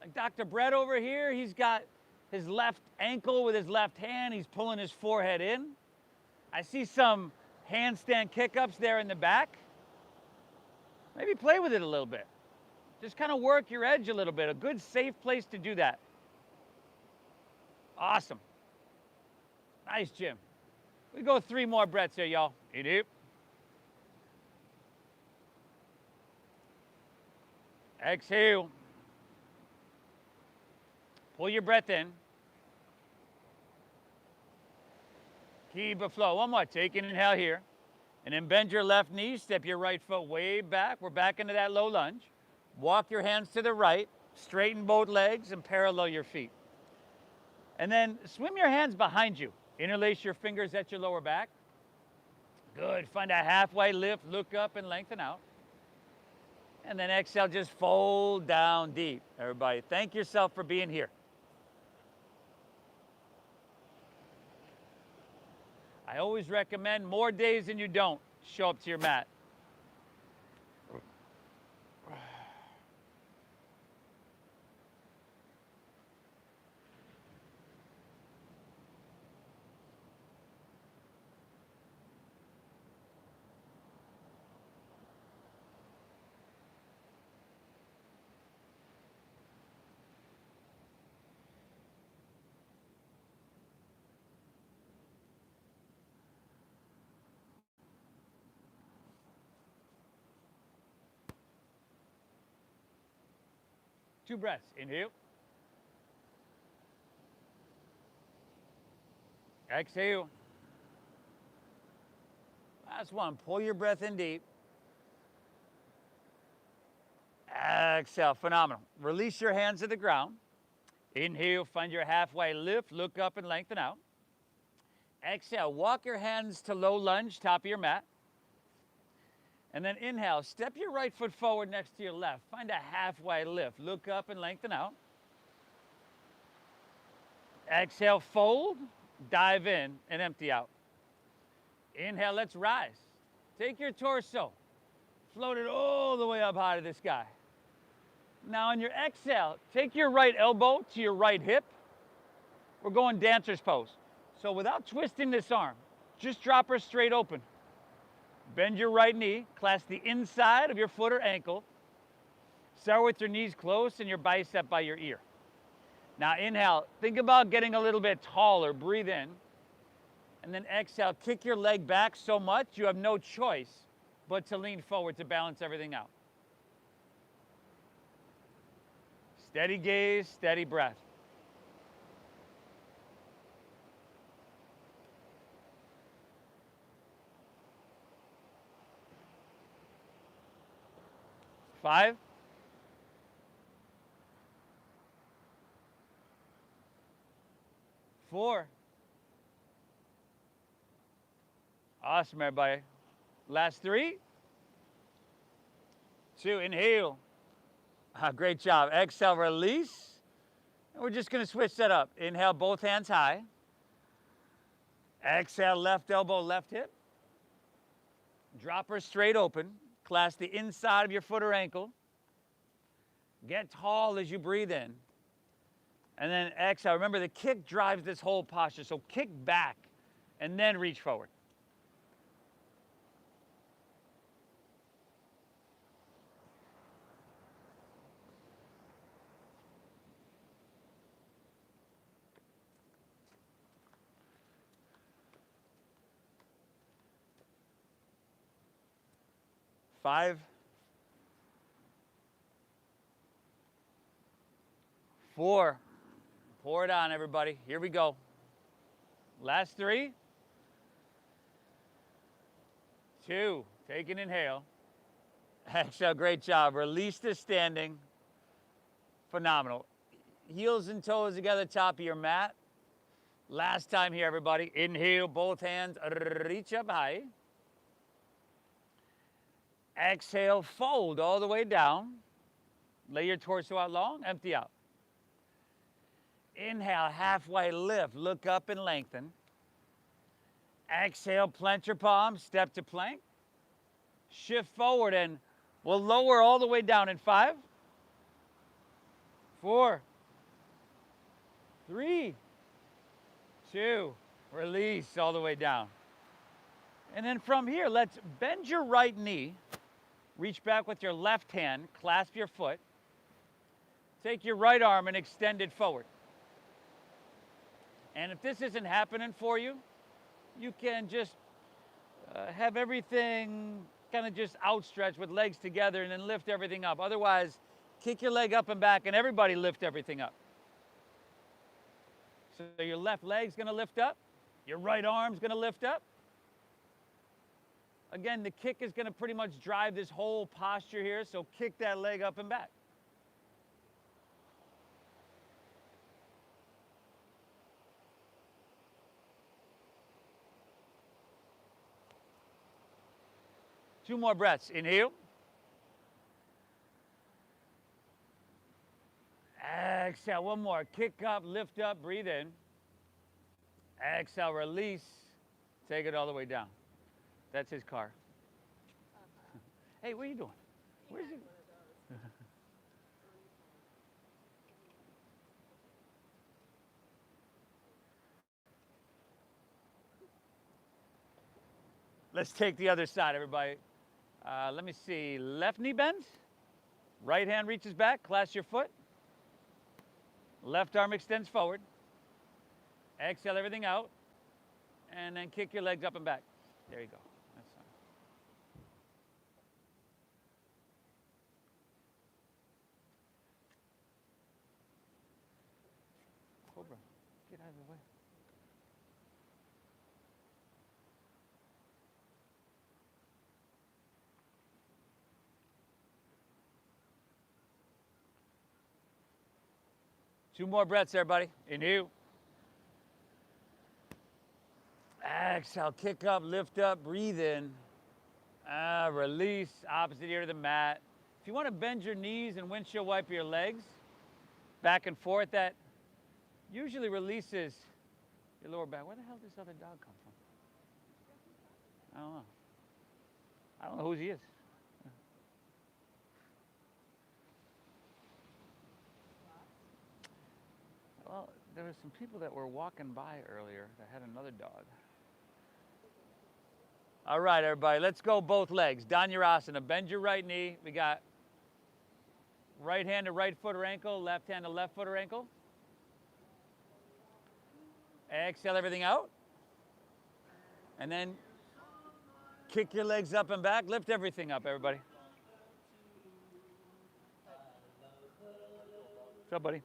Like Dr. Brett over here, he's got his left ankle with his left hand. He's pulling his forehead in. I see some handstand kick-ups there in the back. Maybe play with it a little bit. Just kind of work your edge a little bit. A good, safe place to do that. Awesome. Nice, Jim. We go 3 more breaths here, y'all. Inhale. Exhale. Pull your breath in. Keep it flow. One more. Take an inhale here. And then bend your left knee. Step your right foot way back. We're back into that low lunge. Walk your hands to the right. Straighten both legs and parallel your feet. And then swim your hands behind you. Interlace your fingers at your lower back. Good. Find a halfway lift. Look up and lengthen out. And then exhale, just fold down deep. Everybody, thank yourself for being here. I always recommend more days than you don't show up to your mat. Two breaths. Inhale. Exhale. Last one. Pull your breath in deep. Exhale. Phenomenal. Release your hands to the ground. Inhale. Find your halfway lift. Look up and lengthen out. Exhale. Walk your hands to low lunge, top of your mat. And then inhale, step your right foot forward next to your left. Find a halfway lift. Look up and lengthen out. Exhale, fold, dive in, and empty out. Inhale, let's rise. Take your torso, float it all the way up high to the sky. Now on your exhale, take your right elbow to your right hip. We're going dancer's pose. So without twisting this arm, just drop her straight open. Bend your right knee, clasp the inside of your foot or ankle. Start with your knees close and your bicep by your ear. Now inhale, think about getting a little bit taller, breathe in. And then exhale, kick your leg back so much you have no choice but to lean forward to balance everything out. Steady gaze, steady breath. Five. Four. Awesome, everybody. Last three. Two, inhale. Great job. Exhale, release. And we're just going to switch that up. Inhale, both hands high. Exhale, left elbow, left hip. Drop her straight open. Clasp the inside of your foot or ankle. Get tall as you breathe in. And then exhale. Remember, the kick drives this whole posture. So kick back and then reach forward. Five. Four. Pour it on, everybody. Here we go. Last three. Two. Take an inhale. Exhale. Great job. Release the standing. Phenomenal. Heels and toes together, top of your mat. Last time here, everybody. Inhale, both hands. Reach up high. Exhale, fold all the way down. Lay your torso out long, empty out. Inhale, halfway lift, look up and lengthen. Exhale, plant your palms, step to plank. Shift forward and we'll lower all the way down in 5, 4, 3, 2, release all the way down. And then from here, let's bend your right knee. Reach back with your left hand, clasp your foot. Take your right arm and extend it forward. And if this isn't happening for you, you can just have everything kind of just outstretched with legs together and then lift everything up. Otherwise, kick your leg up and back and everybody lift everything up. So your left leg's gonna lift up, your right arm's gonna lift up. Again, the kick is going to pretty much drive this whole posture here, so kick that leg up and back. Two more breaths. Inhale. Exhale. One more. Kick up, lift up, breathe in. Exhale, release. Take it all the way down. That's his car. Hey, what are you doing? Where's he? Let's take the other side, everybody. Let me see. Left knee bends. Right hand reaches back. Clasp your foot. Left arm extends forward. Exhale everything out. And then kick your legs up and back. There you go. That's fine. Cobra, get out of the way. Two more breaths, everybody. Inhale. Exhale, kick up, lift up, breathe in. Release, opposite ear to the mat. If you want to bend your knees and windshield wipe your legs back and forth, that usually releases your lower back. Where the hell did this other dog come from? I don't know. I don't know whose he is. Well, there were some people that were walking by earlier that had another dog. All right, everybody, let's go both legs. Dandasana, bend your right knee. We got right hand to right foot or ankle, left hand to left foot or ankle. Exhale everything out. And then kick your legs up and back. Lift everything up, everybody. What's up, buddy?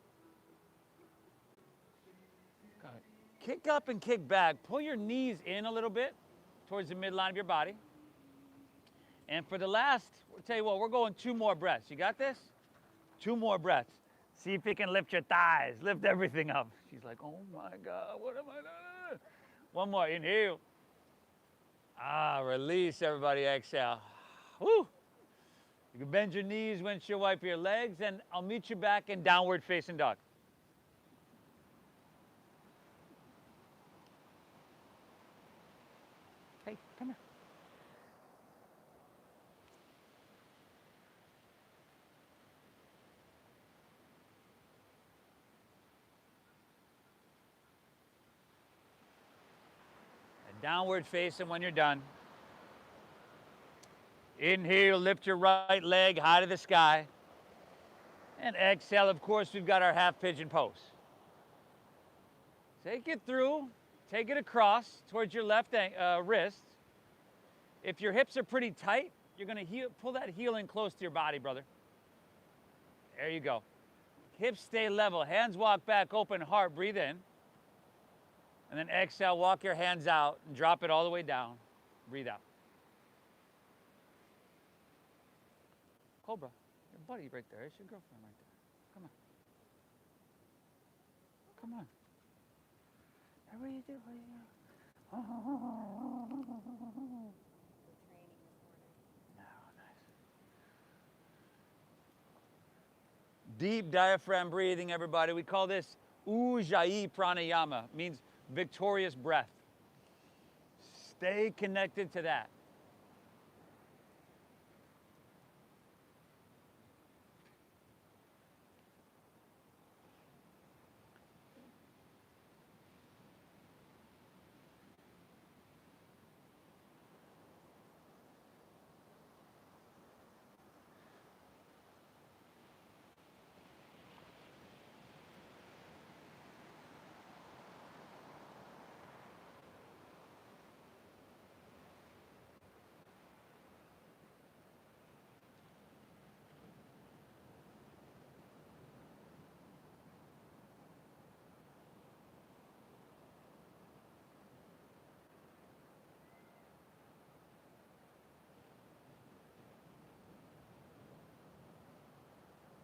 Kick up and kick back. Pull your knees in a little bit towards the midline of your body. And for the last, I'll tell you what, we're going 2 more breaths. You got this? 2 more breaths. See if you can lift your thighs. Lift everything up. She's like, oh my God, what am I doing? 1 more. Inhale. Release, everybody. Exhale. Woo. You can bend your knees, windshield wipe your legs, and I'll meet you back in downward facing dog. Hey, come here. And downward facing when you're done. Inhale, lift your right leg high to the sky. And exhale, of course, we've got our half pigeon pose. Take it through, take it across towards your left wrist. If your hips are pretty tight, you're gonna pull that heel in close to your body, brother. There you go. Hips stay level, hands walk back, open heart, breathe in. And then exhale, walk your hands out and drop it all the way down. Breathe out. Cobra, your buddy right there. It's your girlfriend right there. Come on. Come on. Hey, what are you doing? What are you doing? No, nice. Deep diaphragm breathing, everybody. We call this Ujjayi Pranayama. It means victorious breath. Stay connected to that.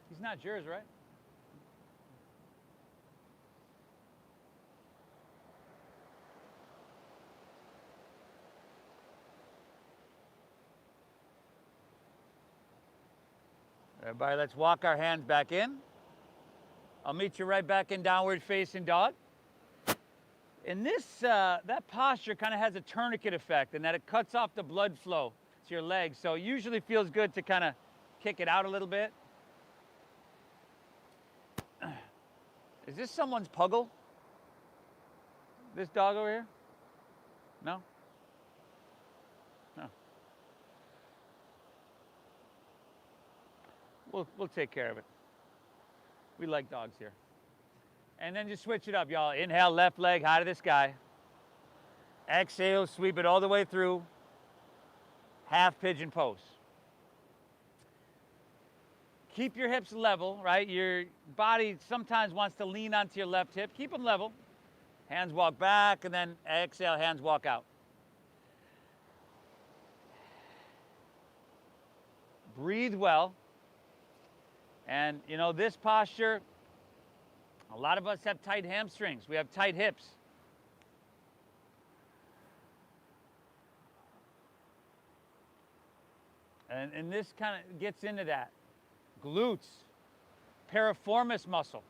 He's not yours, right? Everybody, let's walk our hands back in. I'll meet you right back in downward facing dog. And this, that posture kind of has a tourniquet effect in that it cuts off the blood flow to your legs. So it usually feels good to kind of kick it out a little bit. Is this someone's puggle? This dog over here? No? No. We'll take care of it. We like dogs here. And then just switch it up, y'all. Inhale, left leg high to the sky. Exhale, sweep it all the way through. Half pigeon pose. Keep your hips level, right? Your body sometimes wants to lean onto your left hip. Keep them level. Hands walk back, and then exhale, hands walk out. Breathe well. And, you know, this posture, a lot of us have tight hamstrings. We have tight hips. And this kind of gets into that. Glutes, piriformis muscle.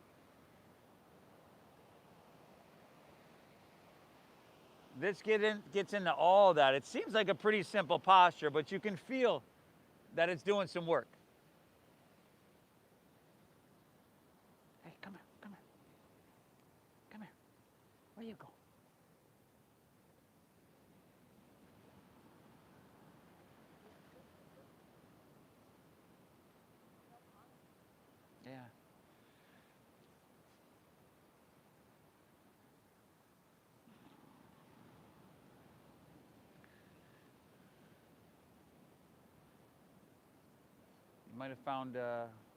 This gets into all that. It seems like a pretty simple posture, but you can feel that it's doing some work. Hey, come here, come here. Come here. Where you go? Yeah. Might have found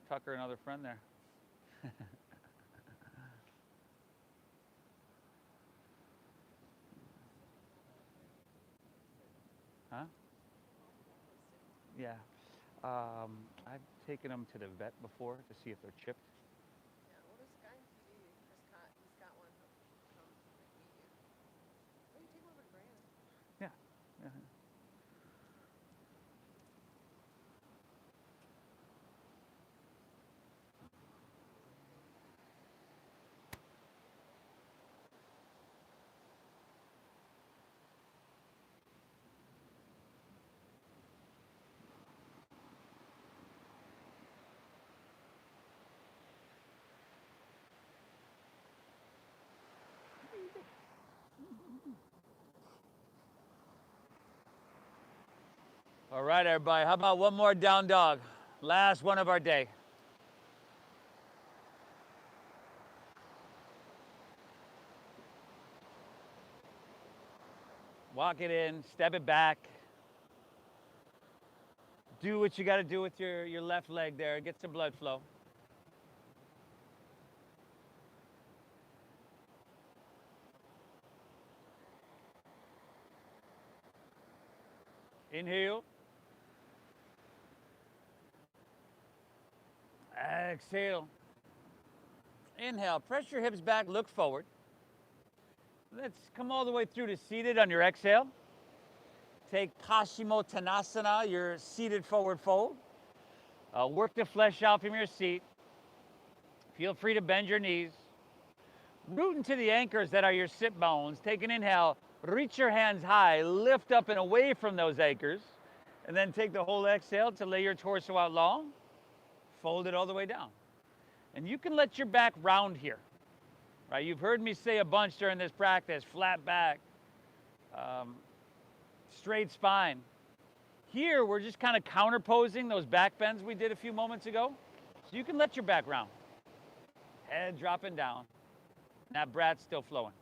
Tucker another friend there. Huh? Yeah. I've taken them to the vet before to see if they're chipped. Yeah, what does guy he has he's got one come meet you. Oh, you take him over to Brandon. Yeah. Yeah. All right, everybody. How about one more down dog? Last one of our day. Walk it in, step it back. Do what you got to do with your left leg there. Get some blood flow. Inhale. Exhale. Inhale. Press your hips back. Look forward. Let's come all the way through to seated on your exhale. Take Hashimotanasana, your seated forward fold. Work the flesh out from your seat. Feel free to bend your knees. Root into the anchors that are your sit bones. Take an inhale. Reach your hands high. Lift up and away from those anchors. And then take the whole exhale to lay your torso out long. Fold it all the way down. And you can let your back round here. Right? You've heard me say a bunch during this practice. Flat back. Straight spine. Here, we're just kind of counterposing those back bends we did a few moments ago. So you can let your back round. Head dropping down. That breath still flowing.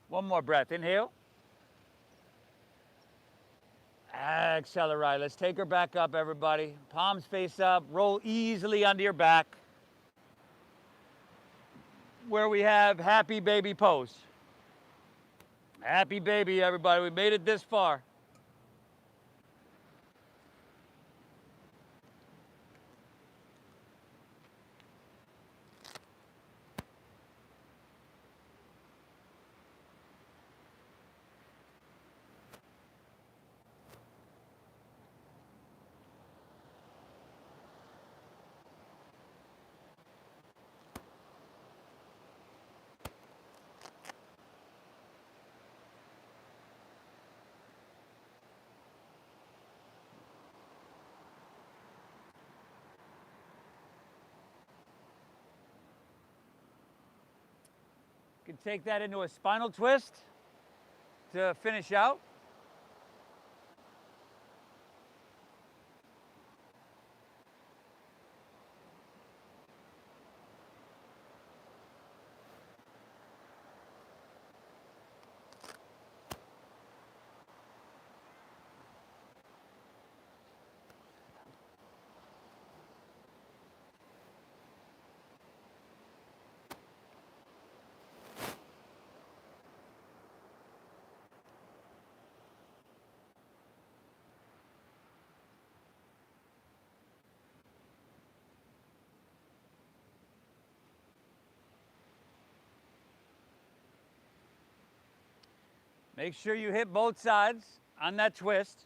One more breath. Inhale. Accelerate. Let's take her back up, everybody. Palms face up. Roll easily onto your back. Where we have happy baby pose. Happy baby, everybody. We made it this far. You can take that into a spinal twist to finish out. Make sure you hit both sides on that twist.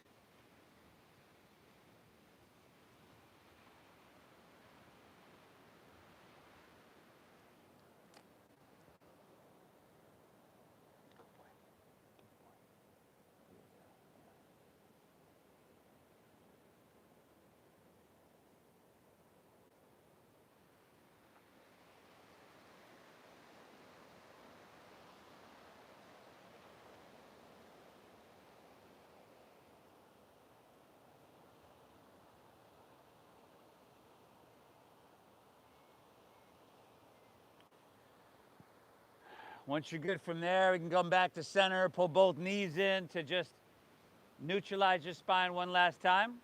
Once you're good from there, we can come back to center, pull both knees in to just neutralize your spine one last time.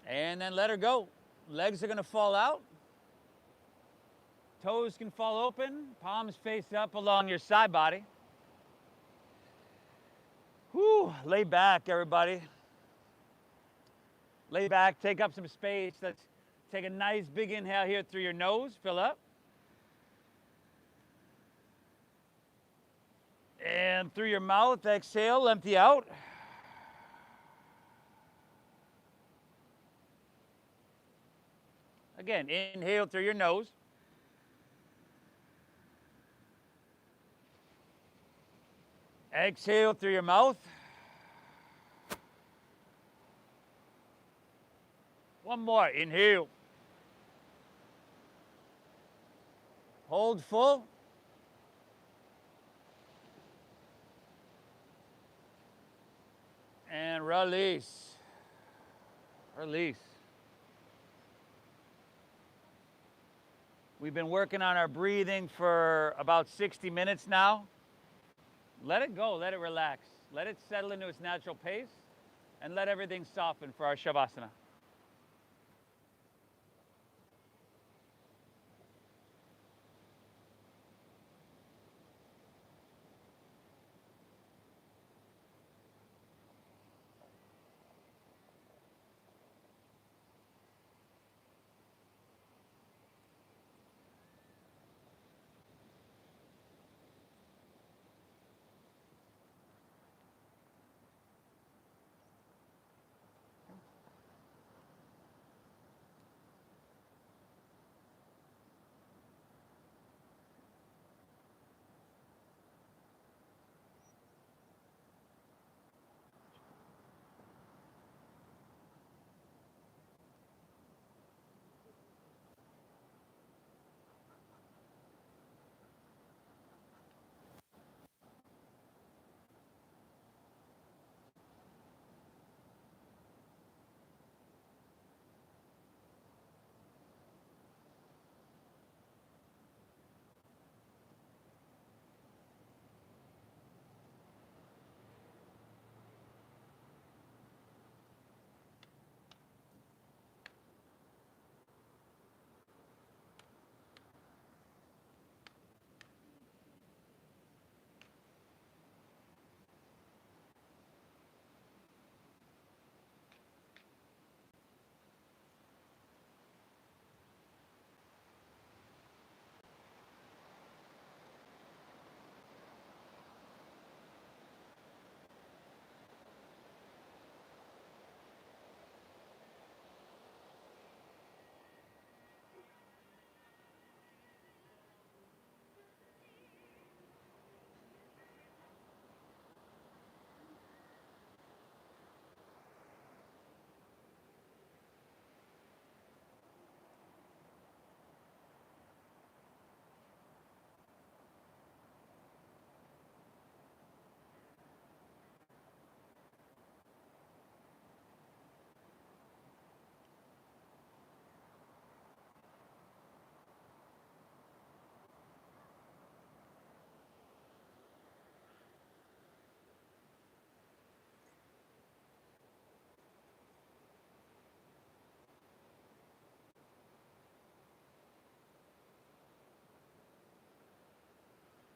And then let her go. Legs are going to fall out. Toes can fall open. Palms face up along your side body. Whew, lay back, everybody. Lay back, take up some space. Let's take a nice big inhale here through your nose. Fill up. And through your mouth, exhale, empty out. Again, inhale through your nose. Exhale through your mouth. One more, inhale. Hold full. And release. Release. We've been working on our breathing for about 60 minutes now. Let it go, let it relax. Let it settle into its natural pace and let everything soften for our Shavasana.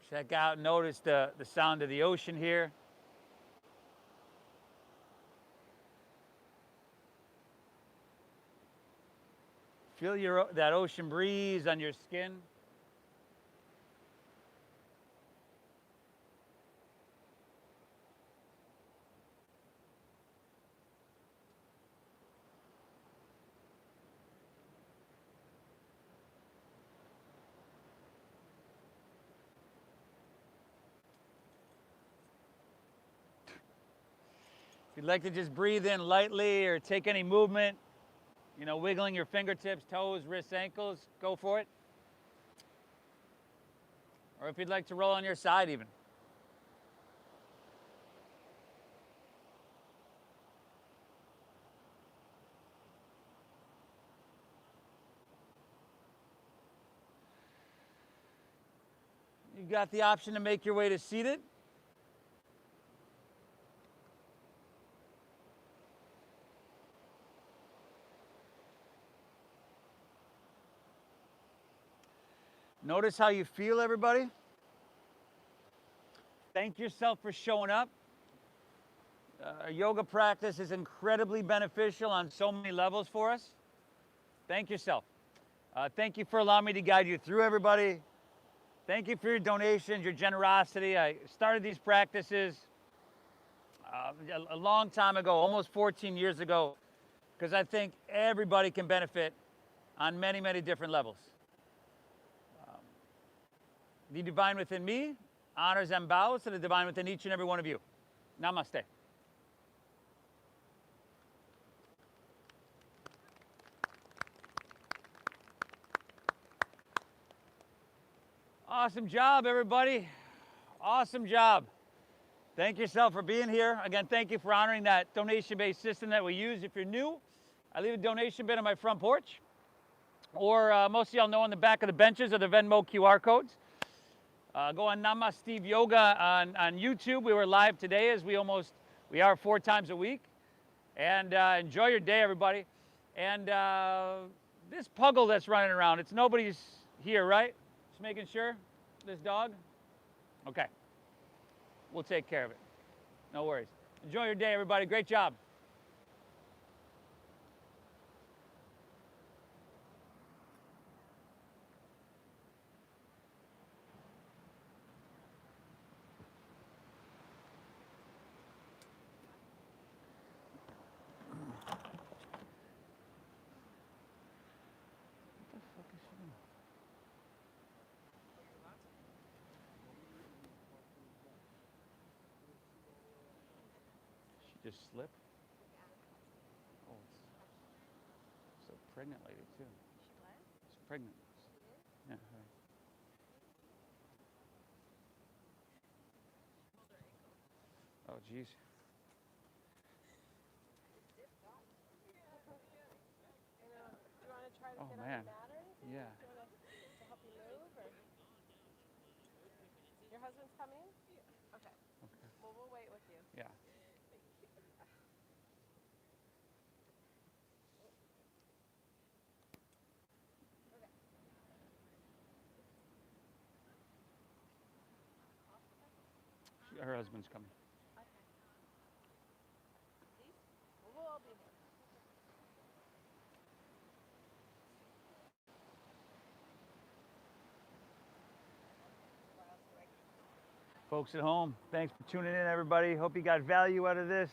Check out, notice the sound of the ocean here. Feel that ocean breeze on your skin. If you'd like to just breathe in lightly or take any movement, you know, wiggling your fingertips, toes, wrists, ankles, go for it. Or if you'd like to roll on your side even. You've got the option to make your way to seated. Notice how you feel, everybody. Thank yourself for showing up. Yoga practice is incredibly beneficial on so many levels for us. Thank yourself. Thank you for allowing me to guide you through, everybody. Thank you for your donations, your generosity. I started these practices a long time ago, almost 14 years ago, because I think everybody can benefit on many, many different levels. The divine within me honors and bows to the divine within each and every one of you. Namaste. Awesome job, everybody. Awesome job. Thank yourself for being here. Again, thank you for honoring that donation-based system that we use. If you're new, I leave a donation bin on my front porch. Or most of y'all know on the back of the benches are the Venmo QR codes. Go on Namaste Yoga on YouTube. We were live today as we are 4 times a week. And enjoy your day, everybody. And this puggle that's running around, it's nobody's here, right? Just making sure. This dog? Okay. We'll take care of it. No worries. Enjoy your day, everybody. Great job. Just slip? Oh, it's so pregnant lady too. She what? She's pregnant. Yeah. Right. Oh, geez. Do you want to try to Oh, get man. on the mat or anything? Yeah. Do you want to help you move? Or? Your husband's coming? Yeah. Okay. Well, we'll wait with you. Yeah. Her husband's coming. Okay. Please? We'll all be here. Folks at home, thanks for tuning in, everybody. Hope you got value out of this.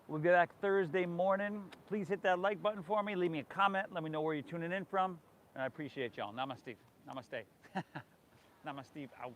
We'll be back Thursday morning. Please hit that like button for me. Leave me a comment. Let me know where you're tuning in from. And I appreciate y'all. Namaste. Namaste. Namaste out.